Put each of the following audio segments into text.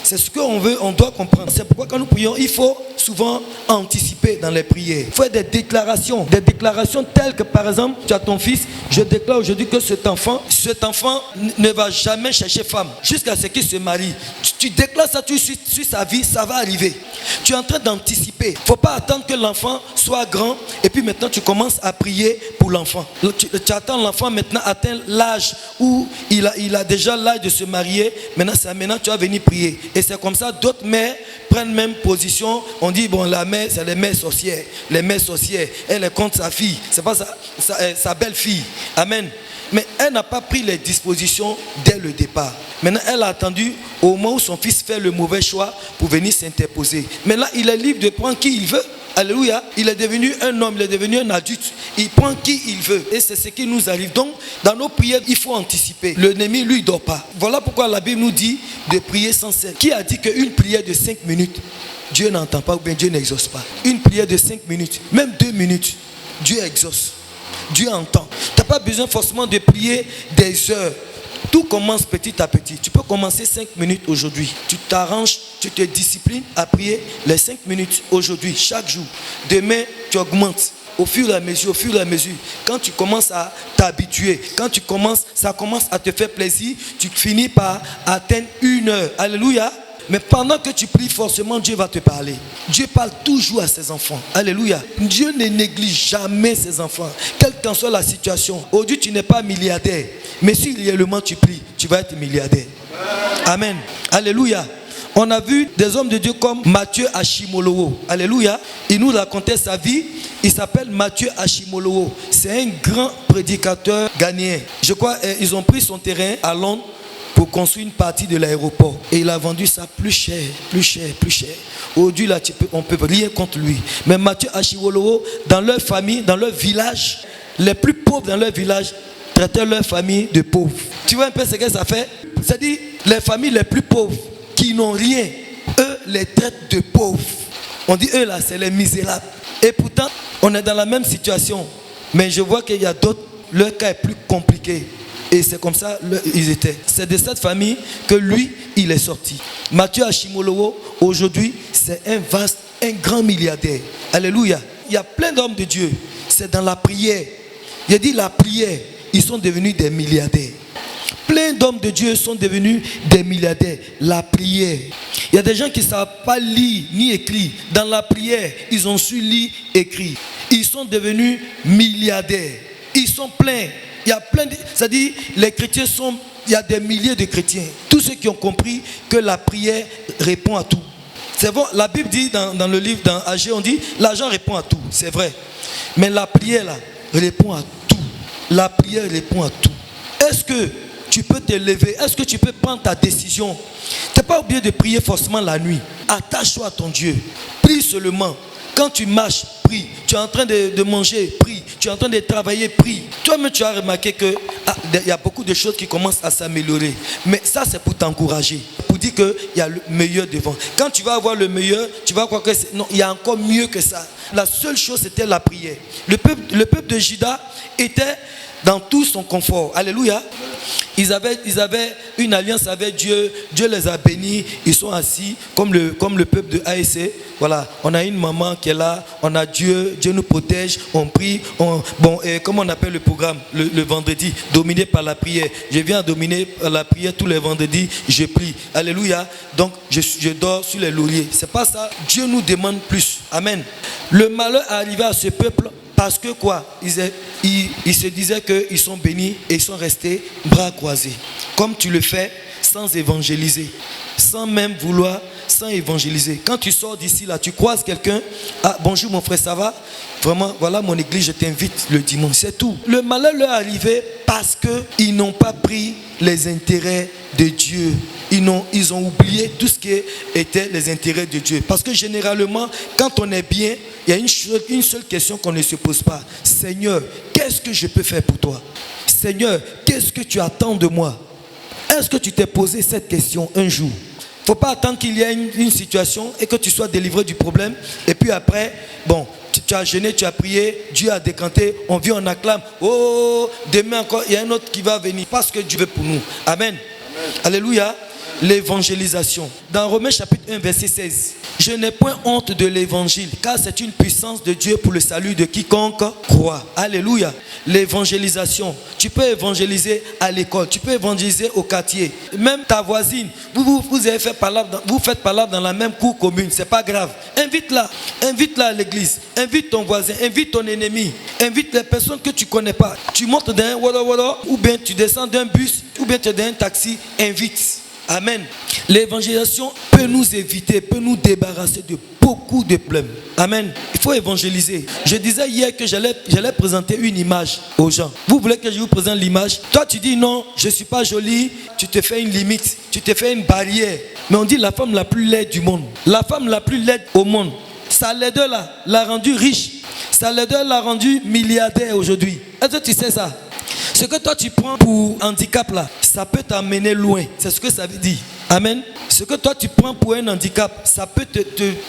C'est ce qu'on veut, on doit comprendre. C'est pourquoi quand nous prions, il faut souvent anticiper dans les prières. Il faut faire des déclarations telles que par exemple, tu as ton fils, je déclare aujourd'hui que cet enfant ne va jamais chercher femme jusqu'à ce qu'il se marie. Tu déclares ça, tu suis sa vie, ça va arriver. Tu es en train d'anticiper. Il ne faut pas attendre que l'enfant soit grand et puis maintenant tu commences à prier pour l'enfant. Tu attends l'enfant maintenant atteint l'âge où il a déjà l'âge de se marier. Maintenant tu vas venir prier. Et c'est comme ça, d'autres mères prennent même position. On dit, bon, la mère, c'est les mères sorcières. Les mères sorcières, elle est contre sa fille. C'est pas sa belle-fille. Amen. Mais elle n'a pas pris les dispositions dès le départ. Maintenant, elle a attendu au moment où son fils fait le mauvais choix pour venir s'interposer. Mais là, il est libre de prendre qui il veut. Alléluia. Il est devenu un homme, il est devenu un adulte. Il prend qui il veut. Et c'est ce qui nous arrive. Donc, dans nos prières, il faut anticiper. L'ennemi, lui, ne dort pas. Voilà pourquoi la Bible nous dit de prier sans cesse. Qui a dit qu'une prière de 5 minutes, Dieu n'entend pas ou bien Dieu n'exauce pas? Une prière de 5 minutes, même 2 minutes, Dieu exauce. Dieu entend. Tu n'as pas besoin forcément de prier des heures. Tout commence petit à petit. Tu peux commencer 5 minutes aujourd'hui. Tu t'arranges, tu te disciplines à prier les 5 minutes aujourd'hui, chaque jour. Demain, tu augmentes. Au fur et à mesure, quand tu commences à t'habituer, ça commence à te faire plaisir, tu finis par atteindre 1 heure. Alléluia. Mais pendant que tu pries, forcément, Dieu va te parler. Dieu parle toujours à ses enfants. Alléluia. Dieu ne néglige jamais ses enfants. Quelle qu'en soit la situation. Aujourd'hui, tu n'es pas milliardaire. Mais si réellement tu pries, tu vas être milliardaire. Amen. Alléluia. On a vu des hommes de Dieu comme Matthieu Ashimolowo. Alléluia. Il nous racontait sa vie. Il s'appelle Matthieu Ashimolowo. C'est un grand prédicateur ghanéen. Je crois qu'ils ont pris son terrain à Londres pour construire une partie de l'aéroport. Et il a vendu ça plus cher. Aujourd'hui, là, on ne peut rien contre lui. Mais Matthieu Ashimolowo, dans leur famille, dans leur village, les plus pauvres dans leur village traitaient leur famille de pauvres. Tu vois un peu ce que ça fait? C'est-à-dire, les familles les plus pauvres qui n'ont rien, eux les traitent de pauvres. On dit, eux là, c'est les misérables. Et pourtant, on est dans la même situation. Mais je vois qu'il y a d'autres, leur cas est plus compliqué. Et c'est comme ça ils étaient. C'est de cette famille que lui, il est sorti. Matthieu Ashimolowo, aujourd'hui, c'est un grand milliardaire. Alléluia. Il y a plein d'hommes de Dieu. C'est dans la prière. Il a dit la prière, ils sont devenus des milliardaires. Plein d'hommes de Dieu sont devenus des milliardaires. La prière. Il y a des gens qui ne savent pas lire ni écrire. Dans la prière, ils ont su lire, écrire. Ils sont devenus milliardaires. Ils sont pleins. Il y a plein de... C'est-à-dire, les chrétiens sont... Il y a des milliers de chrétiens. Tous ceux qui ont compris que la prière répond à tout. C'est bon, la Bible dit dans le livre, dans Agé, on dit, l'argent répond à tout. C'est vrai. Mais la prière, là, répond à tout. La prière répond à tout. Est-ce que tu peux te lever? Est-ce que tu peux prendre ta décision? Tu n'es pas obligé de prier forcément la nuit. Attache-toi à ton Dieu. Prie seulement. Quand tu marches, prie. Tu es en train de manger, prie. Tu es en train de travailler, prie. Toi-même, tu as remarqué qu'il y a beaucoup de choses qui commencent à s'améliorer. Mais ça, c'est pour t'encourager. Pour dire qu'il y a le meilleur devant. Quand tu vas avoir le meilleur, tu vas croire que non, il y a encore mieux que ça. La seule chose, c'était la prière. Le peuple de Juda était dans tout son confort. Alléluia. Ils avaient une alliance avec Dieu. Dieu les a bénis. Ils sont assis comme le peuple de ASC. Voilà. On a une maman qui est là. On a Dieu. Dieu nous protège. On prie. Comment on appelle le programme le vendredi? Dominé par la prière. Je viens à dominer par la prière tous les vendredis. Je prie. Alléluia. Donc, je dors sur les lauriers. C'est pas ça. Dieu nous demande plus. Amen. Le malheur est arrivé à ce peuple. Parce que quoi? Ils se disaient qu'ils sont bénis et ils sont restés bras croisés. Comme tu le fais sans évangéliser. Sans même vouloir, sans évangéliser. Quand tu sors d'ici, là, tu croises quelqu'un. Ah, bonjour mon frère, ça va? Vraiment, voilà mon église, je t'invite le dimanche. C'est tout. Le malheur leur est arrivé parce qu'ils n'ont pas pris les intérêts de Dieu. Ils ont oublié tout ce qui était les intérêts de Dieu. Parce que généralement, quand on est bien, il y a une seule question qu'on ne se pose pas. Seigneur, qu'est-ce que je peux faire pour toi? Seigneur, qu'est-ce que tu attends de moi? Est-ce que tu t'es posé cette question un jour? Il ne faut pas attendre qu'il y ait une situation et que tu sois délivré du problème. Et puis après, bon, tu as jeûné, tu as prié, Dieu a décanté, on vient, on acclame. Oh, demain encore, il y a un autre qui va venir parce que Dieu veut pour nous. Amen. Amen. Alléluia. l'évangélisation. Dans Romains chapitre 1 verset 16. Je n'ai point honte de l'évangile, car c'est une puissance de Dieu pour le salut de quiconque croit. Alléluia. L'évangélisation. Tu peux évangéliser à l'école, tu peux évangéliser au quartier. Même ta voisine, vous faites palabre dans la même cour commune, c'est pas grave. Invite-la à l'église, invite ton voisin, invite ton ennemi, invite les personnes que tu connais pas. Tu montes d'un wada, ou bien tu descends d'un bus, ou bien tu es dans un taxi, invite. Amen. L'évangélisation peut nous éviter, peut nous débarrasser de beaucoup de problèmes. Amen. Il faut évangéliser. Je disais hier que j'allais présenter une image aux gens. Vous voulez que je vous présente l'image? Toi tu dis non, je ne suis pas jolie. Tu te fais une limite, tu te fais une barrière. Mais on dit la femme la plus laide du monde. La femme la plus laide au monde. Sa laideur là l'a rendu riche. Sa laideur l'a rendu milliardaire aujourd'hui. Est-ce que tu sais ça? Ce que toi tu prends pour handicap là, ça peut t'amener loin. C'est ce que ça veut dire. Amen. Ce que toi tu prends pour un handicap, ça peut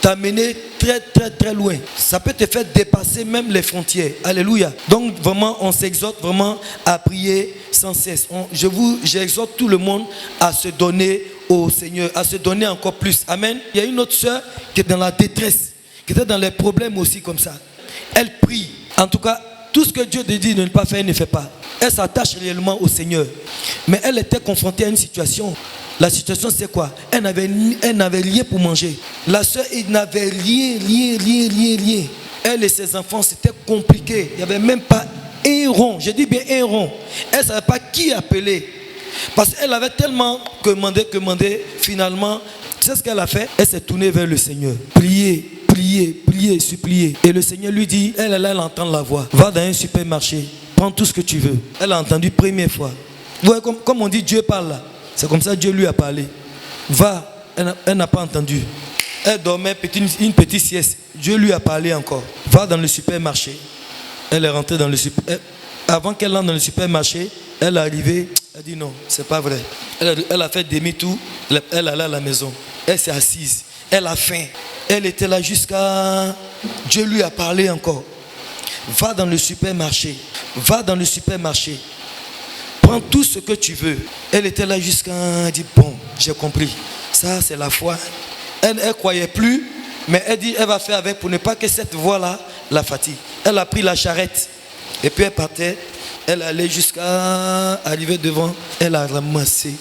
t'amener très très très loin. Ça peut te faire dépasser même les frontières. Alléluia. Donc vraiment on s'exhorte vraiment à prier sans cesse. J'exhorte tout le monde à se donner au Seigneur, à se donner encore plus. Amen. Il y a une autre sœur qui est dans la détresse, qui était dans les problèmes aussi comme ça. Elle prie. En tout cas, tout ce que Dieu te dit de ne pas faire, elle ne fait pas. Elle s'attache réellement au Seigneur. Mais elle était confrontée à une situation. La situation c'est quoi? Elle n'avait rien pour manger. La soeur, il n'avait rien. Elle et ses enfants, c'était compliqué. Il n'y avait même pas un rond. Je dis bien un rond. Elle ne savait pas qui appeler. Parce qu'elle avait tellement commandé. Finalement, tu sais ce qu'elle a fait? Elle s'est tournée vers le Seigneur. Prier, supplier. Et le Seigneur lui dit, elle entend la voix. Va dans un supermarché, prends tout ce que tu veux. Elle a entendu première fois. Vous voyez, comme on dit, Dieu parle là. C'est comme ça que Dieu lui a parlé. Va, elle n'a pas entendu. Elle dormait une petite sieste. Dieu lui a parlé encore. Va dans le supermarché. Elle est rentrée dans le supermarché. Avant qu'elle entre dans le supermarché, elle est arrivée. Elle dit non, c'est pas vrai. Elle a fait demi-tour. Elle allait à la maison. Elle s'est assise. Elle a faim. Elle était là jusqu'à... Dieu lui a parlé encore. Va dans le supermarché. Va dans le supermarché. Prends tout ce que tu veux. Elle était là jusqu'à... Elle dit, bon, j'ai compris. Ça, c'est la foi. Elle ne croyait plus. Mais elle dit, elle va faire avec pour ne pas que cette voix-là la fatigue. Elle a pris la charrette. Et puis elle partait. Elle allait jusqu'à arriver devant. Elle a ramassé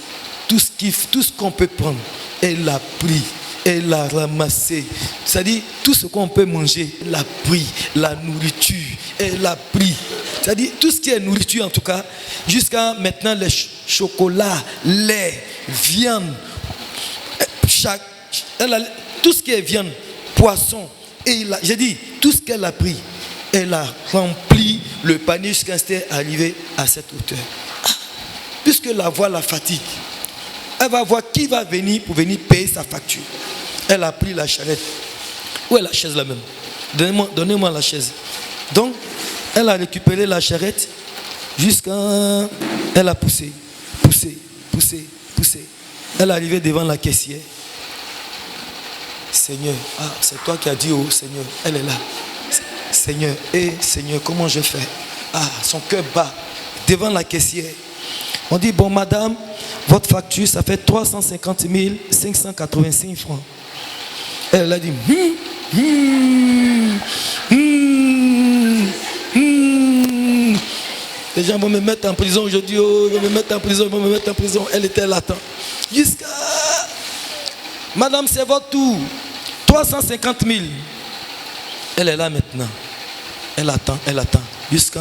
tout ce qu'on peut prendre. Elle a pris. Elle a ramassé. C'est-à-dire tout ce qu'on peut manger. Elle a pris. La nourriture. Elle a pris. C'est-à-dire tout ce qui est nourriture en tout cas. Jusqu'à maintenant les chocolats, lait, viande. Tout ce qui est viande, poisson. Et j'ai dit tout ce qu'elle a pris. Elle a rempli le panier jusqu'à ce qu'elle est arrivée à cette hauteur. Puisque la voix la fatigue. Elle va voir qui va venir pour venir payer sa facture. Elle a pris la charrette. Où est la chaise là même? Donnez-moi la chaise. Donc, elle a récupéré la charrette jusqu'à... Elle a poussé. Elle est arrivée devant la caissière. Seigneur, c'est toi qui as dit au Seigneur. Elle est là. Seigneur, Seigneur, comment je fais? Son cœur bat devant la caissière. On dit, bon madame, votre facture, ça fait 350 585 francs. Elle a dit, les gens vont me mettre en prison aujourd'hui, vont me mettre en prison. Elle était là. Jusqu'à... Madame, c'est votre tour. 350 000. Elle est là maintenant. Elle attend. Jusqu'à...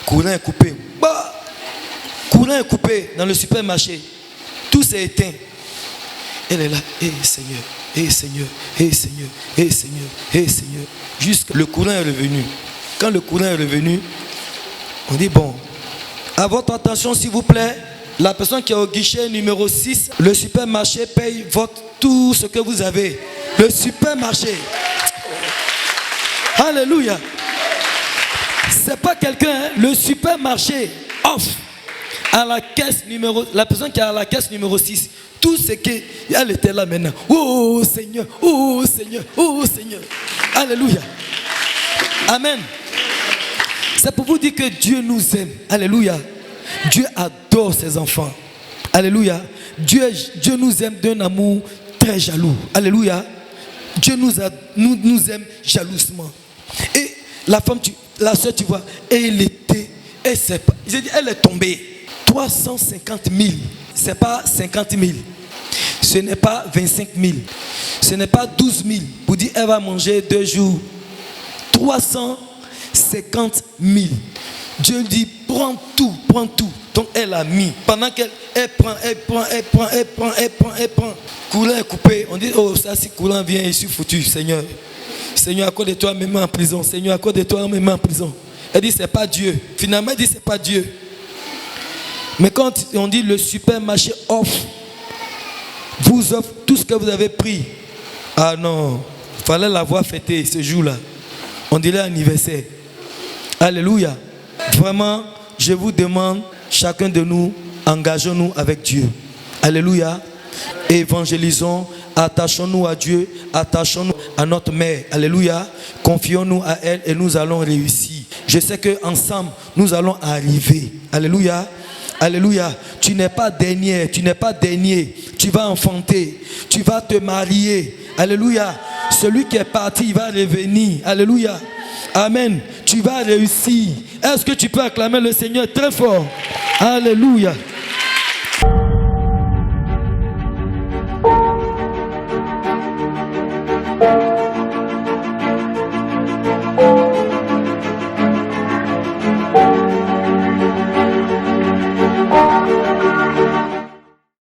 Courant est coupé. Courant est coupé dans le supermarché. Tout s'est éteint. Elle est là. Seigneur. Jusqu'à... Le courant est revenu. Quand le courant est revenu, on dit bon, à votre attention s'il vous plaît, la personne qui est au guichet numéro 6, le supermarché paye tout ce que vous avez. Le supermarché. Alléluia. C'est pas quelqu'un, hein? Le supermarché offre à la caisse numéro, la personne qui est à la caisse numéro 6, tout ce qu'elle était là maintenant. Oh Seigneur. Alléluia. Amen. C'est pour vous dire que Dieu nous aime. Alléluia. Dieu adore ses enfants. Alléluia. Dieu nous aime d'un amour très jaloux. Alléluia. Dieu nous aime jalousement. Et la femme, la soeur, tu vois, elle est tombée. 350 000. Ce n'est pas 50 000. Ce n'est pas 25 000. Ce n'est pas 12 000. Pour dire, elle va manger 2 jours. 350 000. Dieu dit, prends tout, prends tout. Donc elle a mis. Pendant qu'elle prend. Coulant est coupé. On dit, oh, ça, si coulant vient, je suis foutu, Seigneur. Seigneur, accorde-toi mes mains en prison. Seigneur, accorde-toi mes mains en prison. Elle dit, c'est pas Dieu. Finalement, elle dit, c'est pas Dieu. Mais quand on dit le supermarché vous offre tout ce que vous avez pris. Ah non, il fallait l'avoir fêté ce jour-là. On dirait anniversaire. Alléluia. Vraiment, je vous demande, chacun de nous, engageons-nous avec Dieu. Alléluia. Évangélisons, attachons-nous à Dieu, attachons-nous à notre mère. Alléluia. Confions-nous à elle et nous allons réussir. Je sais qu'ensemble, nous allons arriver. Alléluia. Alléluia. Tu n'es pas dernier, tu n'es pas dernier. Tu vas enfanter, tu vas te marier. Alléluia. Celui qui est parti, il va revenir. Alléluia. Amen. Tu vas réussir. Est-ce que tu peux acclamer le Seigneur très fort? Alléluia.